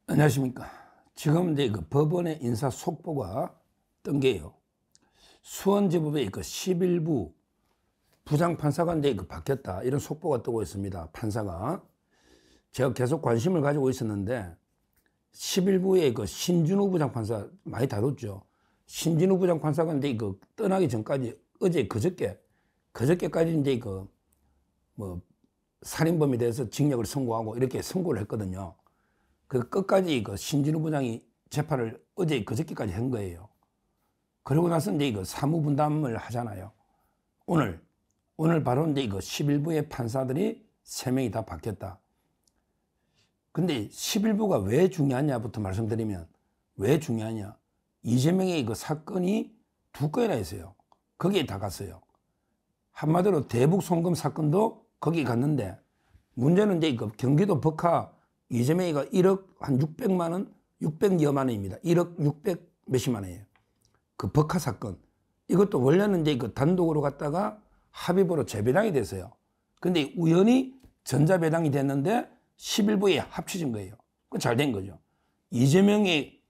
안녕하십니까. 지금 이제 그 법원의 인사 속보가 뜬 게요. 수원지법의 그 11부 부장판사가 이제 그 바뀌었다. 이런 속보가 뜨고 있습니다. 판사가. 제가 계속 관심을 가지고 있었는데 11부의 그 신준우 부장판사 많이 다뤘죠. 신준우 부장판사가 이제 그 떠나기 전까지 어제 그저께까지 이제 그 뭐 살인범에 대해서 징역을 선고하고 이렇게 선고를 했거든요. 그 끝까지 그 신진우 부장이 재판을 어제 그저께까지 한 거예요. 그러고 나서 이제 그 사무분담을 하잖아요. 오늘 바로 이제 그 11부의 판사들이 3명이 다 바뀌었다. 근데 11부가 왜 중요하냐부터 말씀드리면, 왜 중요하냐. 이재명의 그 사건이 2건이나 있어요. 거기에 다 갔어요. 한마디로 대북 송금 사건도 거기 갔는데, 문제는 이제 그 경기도 벅하 이재명이가 1억 한 600만 원, 600여만 원입니다. 1억 600 몇십만 원이에요. 그 벅하 사건. 이것도 원래는 이제 그 단독으로 갔다가 합의보로 재배당이 됐어요. 근데 우연히 전자배당이 됐는데 11부에 합쳐진 거예요. 그 잘 된 거죠. 이재명이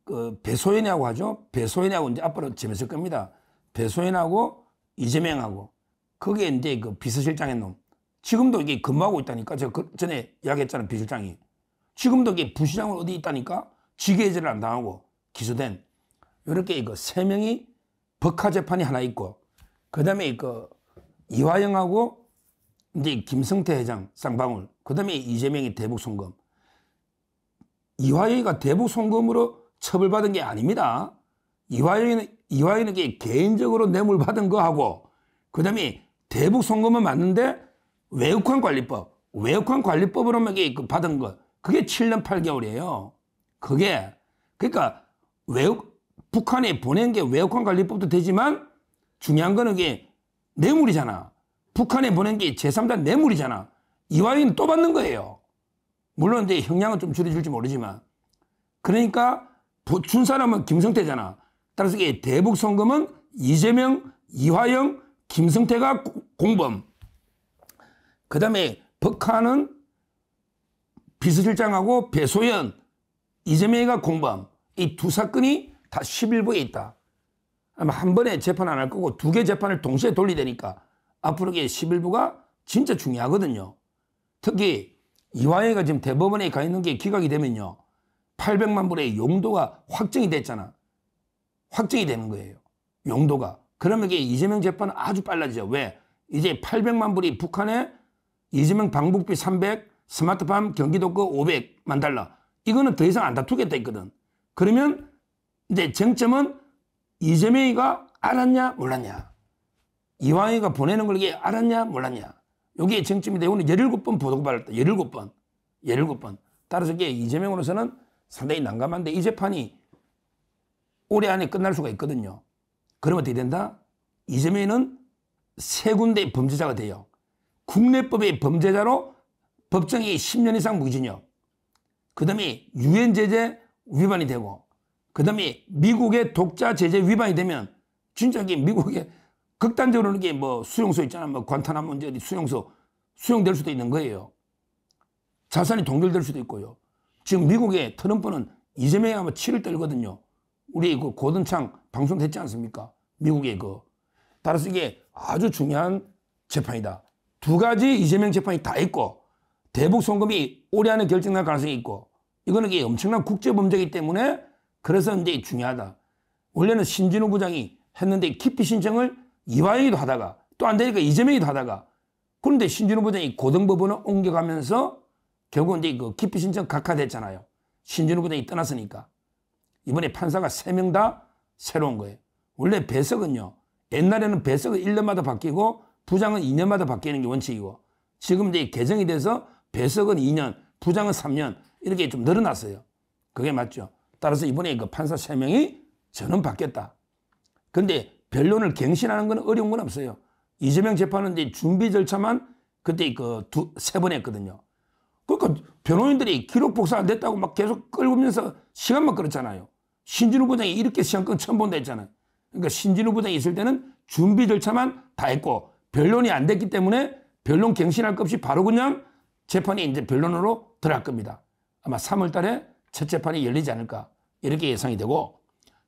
그 배소연하고 하죠. 배소연하고 이제 앞으로 재밌을 겁니다. 배소연하고 이재명하고 거기에 이제 그 비서실장의 놈. 지금도 이게 근무하고 있다니까. 제가 그 전에 이야기했잖아요. 비실장이. 지금도 이게 부시장은 어디 있다니까. 직위해제를 안 당하고 기소된. 이렇게 그 3명이 법화 재판이 하나 있고, 그 다음에 그 이화영하고 이제 김성태 회장 쌍방울, 그 다음에 이재명이 대북 송금. 이화영이가 대북 송금으로 처벌받은 게 아닙니다. 이화영에게 개인적으로 뇌물 받은 거하고, 그 다음에 대북 송금은 맞는데 외국환 관리법으로 받은 거, 그게 7년 8개월이에요. 그게, 그러니까 북한에 보낸 게 외국환 관리법도 되지만 중요한 거는 이게 뇌물이잖아. 북한에 보낸 게 제3자 뇌물이잖아. 이화영은 또 받는 거예요. 물론 이제 형량은 좀 줄여줄지 모르지만. 그러니까 준 사람은 김성태잖아. 따라서 이게 대북 송금은 이재명, 이화영, 김성태가 공범. 그 다음에 벅하는 비서실장하고 배소연, 이재명이가 공범. 이 두 사건이 다 11부에 있다. 아마 한 번에 재판 안 할 거고 2개 재판을 동시에 돌리되니까 앞으로 이게 11부가 진짜 중요하거든요. 특히 이화영이가 지금 대법원에 가 있는 게 기각이 되면요. 800만 불의 용도가 확정이 됐잖아. 확정이 되는 거예요. 용도가. 그러면 이게 이재명 재판은 아주 빨라지죠. 왜? 이제 800만 불이 북한에 이재명 방북비 300, 스마트팜 경기도 거 500만 달러. 이거는 더 이상 안 다투겠다 했거든. 그러면 이제 쟁점은 이재명이가 알았냐 몰랐냐. 이화영이가 보내는 걸 이게 알았냐 몰랐냐. 여기에 쟁점이 되고 17번 보도가 받았다. 17번. 따라서 이게 이재명으로서는 상당히 난감한데 이 재판이 올해 안에 끝날 수가 있거든요. 그러면 어떻게 된다? 이재명은 3군데 범죄자가 돼요. 국내법의 범죄자로 법정이 10년 이상 무기징역. 그 다음에 유엔 제재 위반이 되고, 그 다음에 미국의 독자 제재 위반이 되면 진짜 이게 미국의 극단적으로는 게 뭐 수용소 있잖아. 뭐 관타나모 이제 수용소 수용될 수도 있는 거예요. 자산이 동결될 수도 있고요. 지금 미국의 트럼프는 이재명이 아마 치를 떨거든요. 우리 그 고든창 방송됐지 않습니까? 미국의 따라서 이게 아주 중요한 재판이다. 2가지 이재명 재판이 다 있고, 대북 송금이 올해 안에 결정날 가능성이 있고, 이거는 이게 엄청난 국제범죄이기 때문에 그래서 이제 중요하다. 원래는 신진우 부장이 했는데 기피 신청을 이화영이도 하다가 또 안 되니까 이재명이도 하다가, 그런데 신진우 부장이 고등법원을 옮겨가면서 결국 이제 그 기피 신청 각하됐잖아요. 신진우 부장이 떠났으니까. 이번에 판사가 3명 다 새로운 거예요. 원래 배석은요. 옛날에는 배석은 1년마다 바뀌고 부장은 2년마다 바뀌는 게 원칙이고, 지금 이제 개정이 돼서 배석은 2년, 부장은 3년 이렇게 좀 늘어났어요. 그게 맞죠. 따라서 이번에 그 판사 3명이 저는 바뀌었다. 근데 변론을 갱신하는 건 어려운 건 없어요. 이재명 재판은 이제 준비 절차만 그때 3번 했거든요. 그러니까 변호인들이 기록 복사 안 됐다고 막 계속 끌면서 시간만 끌었잖아요. 신진우 부장이 이렇게 시간 끈 처음 본다 했잖아요. 그러니까 신진우 부장이 있을 때는 준비 절차만 다 했고 변론이 안 됐기 때문에 변론 갱신할 것 없이 바로 그냥 재판이 이제 변론으로 들어갈 겁니다. 아마 3월 달에 첫 재판이 열리지 않을까 이렇게 예상이 되고,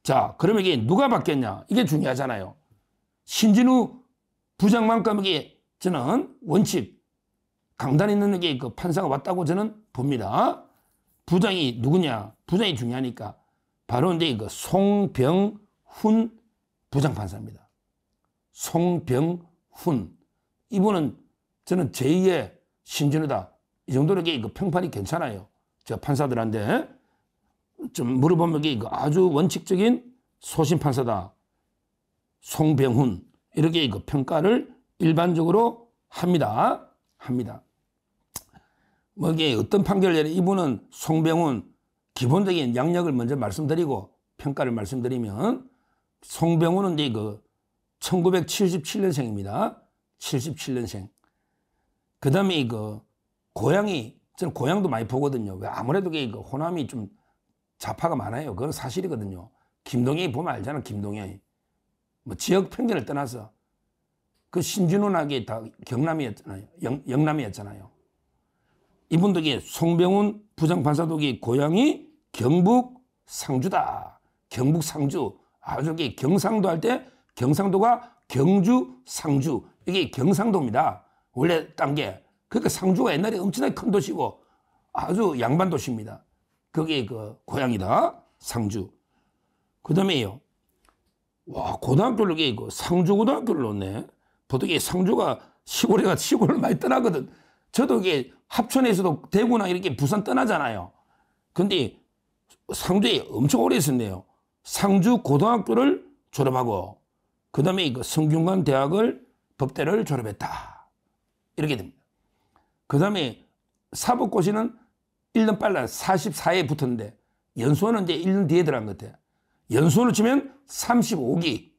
자 그러면 이게 누가 받겠냐 이게 중요하잖아요. 신진우 부장만큼에게 저는 원칙 강단 있는 게 그 판사가 왔다고 저는 봅니다. 부장이 누구냐? 부장이 중요하니까 바로 이제 그 송병훈 부장판사입니다. 송병훈 이분은 저는 제2의 신진우다 이 정도로 그 평판이 괜찮아요. 저 판사들한테 좀 물어보면 이게 아주 원칙적인 소신 판사다. 송병훈 이렇게 그 평가를 일반적으로 합니다. 뭐 이게 어떤 판결을 내려 이분은 송병훈 기본적인 양력을 먼저 말씀드리고 평가를 말씀드리면 송병훈은 이제 그 1977년생입니다. 77년생. 그 다음에 그 고향이 저는 고향도 많이 보거든요. 왜 아무래도 그 호남이 좀 좌파가 많아요. 그건 사실이거든요. 김동연이 보면 알잖아. 김동연이 뭐 지역 편견을 떠나서 그 신진훈하게 다 경남이었잖아요. 영남이었잖아요. 이분도 송병훈 부장판사도 고향이 경북 상주다. 경북 상주. 아주 경상도 할 때 경상도가 경주 상주 이게 경상도입니다. 원래 딴 게. 그러니까 상주가 옛날에 엄청나게 큰 도시고 아주 양반 도시입니다. 그게 그 고향이다. 상주. 그 다음에요. 와, 고등학교를 그 상주고등학교를 놓네. 보통 상주가 시골에가 시골을 많이 떠나거든. 저도 이게 합천에서도 대구나 이렇게 부산 떠나잖아요. 근데 상주에 엄청 오래 있었네요. 상주 고등학교를 졸업하고 그 다음에 그 성균관 대학을 법대를 졸업했다. 이렇게 됩니다. 그 다음에 사법고시는 1년 빨라 44에 붙었는데 연수원은 이제 1년 뒤에 들어간 것 같아요. 연수원을 치면 35기.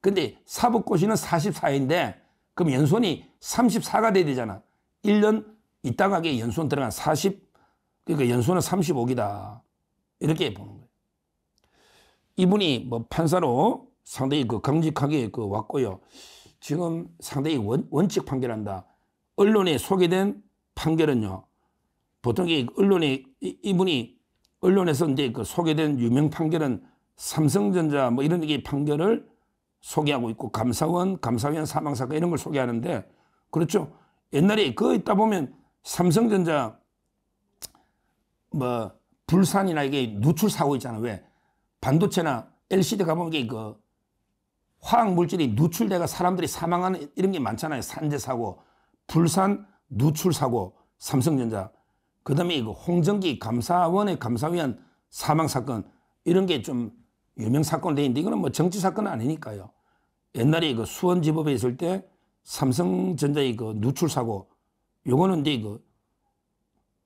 근데 사법고시는 44인데 그럼 연수원이 34가 돼야 되잖아. 1년 있다가 연수원 들어간 40, 그러니까 연수원은 35기다. 이렇게 보는 거예요. 이분이 뭐 판사로 상당히 그 강직하게 그 왔고요. 지금 상당히 원칙 판결한다. 언론에 소개된 판결은요. 보통 언론에 이분이 언론에서 이제 그 소개된 유명 판결은 삼성전자 뭐 이런 게 판결을 소개하고 있고 감사원, 감사위원 사망사건 이런 걸 소개하는데 그렇죠. 옛날에 그거 있다 보면 삼성전자 뭐 불산이나 이게 누출 사고 있잖아. 왜? 반도체나 LCD 가보면 이게 그 화학 물질이 누출돼가 사람들이 사망하는 이런 게 많잖아요. 산재 사고, 불산 누출 사고, 삼성전자. 그 다음에 그 홍정기 감사원의 감사위원 사망 사건 이런 게 좀 유명 사건으로 돼 있는데 이거는 뭐 정치 사건은 아니니까요. 옛날에 그 수원지법에 있을 때 삼성전자의 그 누출 사고 요거는 이제 그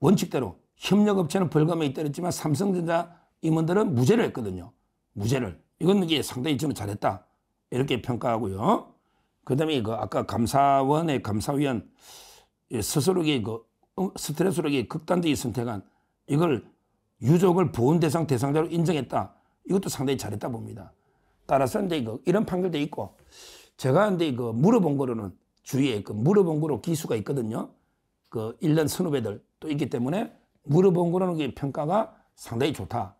원칙대로 협력업체는 벌금에 때렸지만 삼성전자 임원들은 무죄를 했거든요. 무죄를. 이건 이게 상당히 저는 잘했다. 이렇게 평가하고요. 그 다음에 그 아까 감사원의 감사위원 스스로 그 스트레스로 극단적인 선택한 이걸 유족을 보훈 대상자로 인정했다. 이것도 상당히 잘했다 봅니다. 따라서 이제 이런 판결도 있고 제가 이제 그 물어본 거로는 주위에 그 물어본 거로 기수가 있거든요. 그 1년 선후배들 또 있기 때문에 물어본 거로는 평가가 상당히 좋다.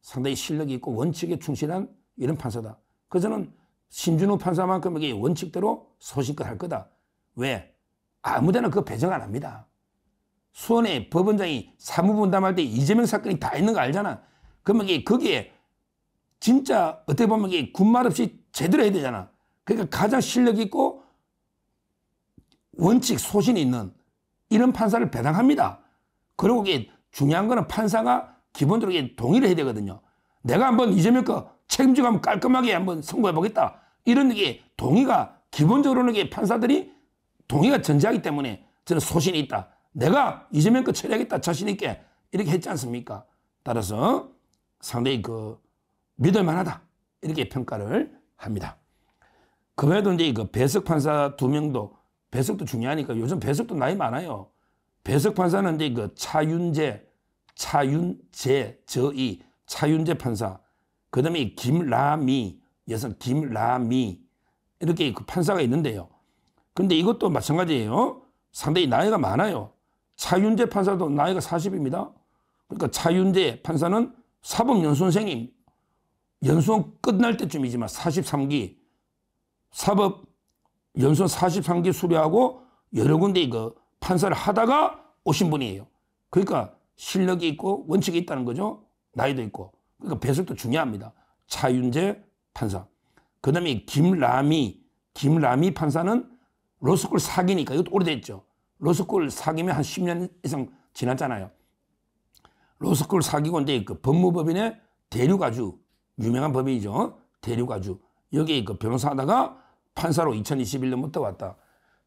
상당히 실력이 있고 원칙에 충실한 이런 판사다. 그래서 저는 신진우 판사만큼 이게 원칙대로 소신껏 할 거다. 왜? 아무데나 그거 배정 안 합니다. 수원에 법원장이 사무분담할 때 이재명 사건이 다 있는 거 알잖아. 그러면 거기에 진짜 어떻게 보면 군말 없이 제대로 해야 되잖아. 그러니까 가장 실력 있고 원칙 소신이 있는 이런 판사를 배당합니다. 그리고 중요한 거는 판사가 기본적으로 동의를 해야 되거든요. 내가 한번 이재명 거 책임지고 한번 깔끔하게 한번 선고해 보겠다. 이런 동의가 기본적으로는 판사들이 동의가 전제하기 때문에 저는 소신이 있다. 내가 이재명 거 처리하겠다 자신 있게 이렇게 했지 않습니까? 따라서 상당히 믿을 만하다. 이렇게 평가를 합니다. 그 외에도 이제 배석 판사 2명도 배석도 중요하니까 요즘 배석도 나이 많아요. 배석 판사는 이제 차윤재 판사. 그 다음에 김라미, 여성 김라미. 이렇게 판사가 있는데요. 근데 이것도 마찬가지예요. 상당히 나이가 많아요. 차윤재 판사도 나이가 40입니다. 그러니까 차윤재 판사는 사법연수원생임. 연수원 끝날 때쯤이지만 43기 사법연수원 43기 수료하고 여러 군데 이거 판사를 하다가 오신 분이에요. 그러니까 실력이 있고 원칙이 있다는 거죠. 나이도 있고. 그러니까 배석도 중요합니다. 차윤재 판사. 그 다음에 김라미 판사는 로스쿨 사기니까 이것도 오래됐죠. 로스쿨 사기면 한 10년 이상 지났잖아요. 로스쿨 사기고 이제 그 법무법인의 대륙아주 유명한 법인이죠. 대륙아주 여기 그 변호사 하다가 판사로 2021년부터 왔다.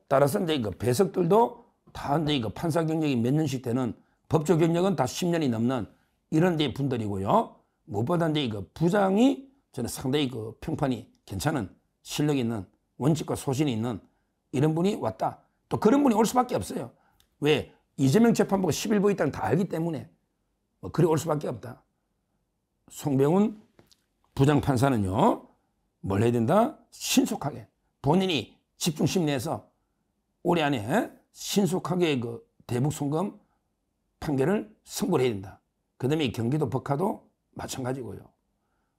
따라서 이제 그 배석들도 다 이제 그 판사 경력이 몇 년씩 되는 법조 경력은 다 10년이 넘는 이런 데 분들이고요. 무엇보다 이제 그 부장이 저는 상당히 그 평판이 괜찮은 실력 있는 원칙과 소신이 있는 이런 분이 왔다. 또 그런 분이 올 수밖에 없어요. 왜? 이재명 재판부가 11부 있다는 다 알기 때문에 뭐 그래 올 수밖에 없다. 송병훈 부장판사는요. 뭘 해야 된다? 신속하게 본인이 집중 심리해서 올해 안에 신속하게 그 대북 송금 판결을 선고를 해야 된다. 그 다음에 경기도 법카도 마찬가지고요.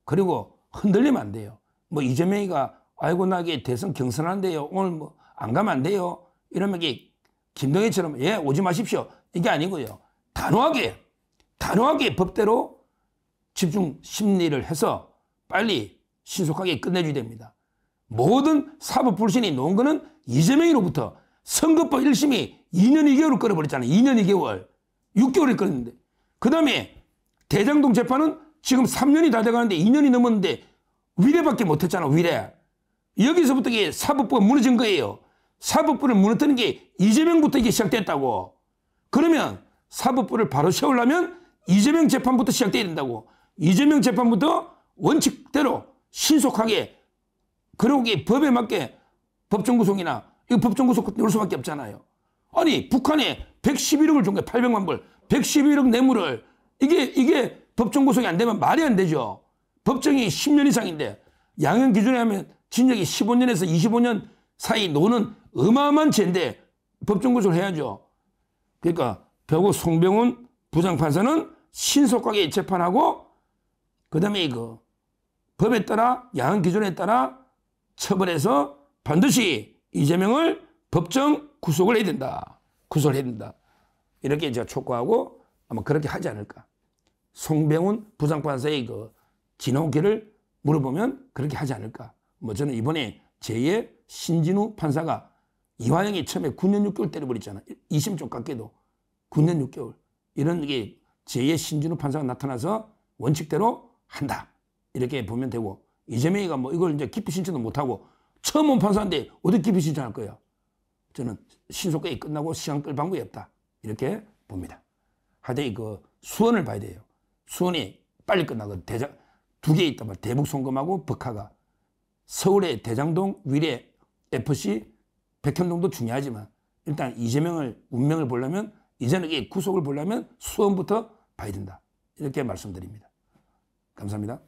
그리고 흔들리면 안 돼요. 뭐 이재명이가 아이고 나게 대선 경선한대요. 오늘 뭐 안 가면 안 돼요. 이러면 이게 김동연처럼 예 오지 마십시오. 이게 아니고요. 단호하게 법대로 집중 심리를 해서 빨리 신속하게 끝내줘야 됩니다. 모든 사법 불신이 놓은 거는 이재명으로부터 선거법 1심이 2년 2개월을 끌어버렸잖아요. 2년 2개월. 6개월을 끌었는데. 그 다음에 대장동 재판은 지금 3년이 다 돼가는데 2년이 넘었는데 위례밖에 못했잖아. 위례. 여기서부터 이게 사법부가 무너진 거예요. 사법부를 무너뜨리는 게 이재명부터 이게 시작됐다고. 그러면 사법부를 바로 세우려면 이재명 재판부터 시작돼야 된다고. 이재명 재판부터 원칙대로 신속하게 그러고 법에 맞게 법정구속이나 이거 법정구속 넣을 수밖에 없잖아요. 아니 북한에 111억을 준 거예요. 800만 불. 111억 뇌물을 이게 법정구속이 안 되면 말이 안 되죠. 법정이 10년 이상인데 양형 기준에 하면 징역이 15년에서 25년 사이 노는 어마어마한 죄인데 법정구속을 해야죠. 그러니까 결국 송병훈 부장판사는 신속하게 재판하고 그다음에 이거 법에 따라 양형 기준에 따라 처벌해서 반드시 이재명을 법정 구속을 해야 된다. 구속을 해야 된다. 이렇게 제가 촉구하고 아마 그렇게 하지 않을까. 송병훈 부장판사의 그 진호기를 물어보면 그렇게 하지 않을까. 뭐 저는 이번에 제2의 신진우 판사가 이화영이 처음에 9년 6개월 때려버렸잖아. 2심 쫓각게도 9년 6개월. 이런 게 제2의 신진우 판사가 나타나서 원칙대로 한다. 이렇게 보면 되고 이재명이가 뭐 이걸 이제 기피 신청도 못하고 처음 온 판사인데 어떻게 기피 신청할 거야. 저는 신속하게 끝나고 시간 끌 방법이 없다. 이렇게 봅니다. 하여튼 그 수원을 봐야 돼요. 수원이 빨리 끝나거든. 두 개 있단 말이야. 대북 송금하고 법카가. 서울의 대장동, 위례, FC, 백현동도 중요하지만 일단 이재명을 운명을 보려면 이재명의 구속을 보려면 수원부터 봐야 된다. 이렇게 말씀드립니다. 감사합니다.